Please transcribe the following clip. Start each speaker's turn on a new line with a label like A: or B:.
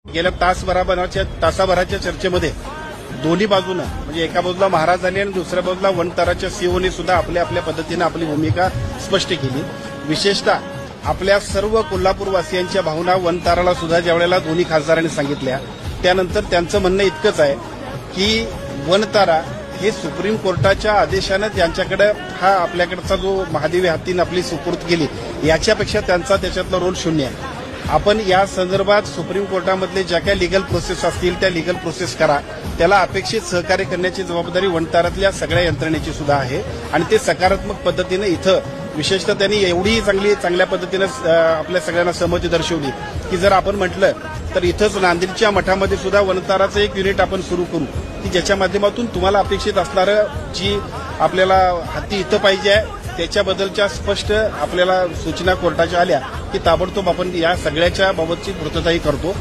A: गेल्या तासाभराच्या चर्चेमध्ये दोन्ही बाजूनं म्हणजे एका बाजूला महाराज आले आणि दुसऱ्या बाजूला वनताराच्या सीओने सुद्धा आपल्या आपल्या पद्धतीनं आपली भूमिका स्पष्ट केली. विशेषतः आपल्या सर्व कोल्हापूरवासियांच्या भावना वनताराला सुद्धा ज्यावेळेला दोन्ही खासदारांनी सांगितल्या त्यानंतर त्यांचं म्हणणं इतकंच आहे की वनतारा हे सुप्रीम कोर्टाच्या आदेशानं त्यांच्याकडे हा आपल्याकडचा जो महादेवी हत्तीनं आपली सुपूर्द केली याच्यापेक्षा त्यांचा त्याच्यातला रोल शून्य आहे. आपण या संदर्भात सुप्रीम कोर्टामधले ज्या काही लिगल प्रोसेस असतील त्या लिगल प्रोसेस करा. त्याला अपेक्षित सहकार्य करण्याची जबाबदारी वनतारातल्या सगळ्या यंत्रणेची सुद्धा आहे आणि ते सकारात्मक पद्धतीनं इथं विशेषतः त्यांनी एवढी चांगल्या पद्धतीनं आपल्या सगळ्यांना सहमती दर्शवली की जर आपण म्हटलं तर इथंच नांदेडच्या मठामध्ये सुद्धा वनताराचं एक युनिट आपण सुरू करू की ज्याच्या माध्यमातून तुम्हाला अपेक्षित असणारं जी आपल्याला हत्ती इथं पाहिजे आहे त्याच्याबद्दलच्या स्पष्ट आपल्याला सूचना कोर्टाच्या आल्या की ताबडतोब आपण या सगळ्याच्या बाबतची पूर्तताही करतो.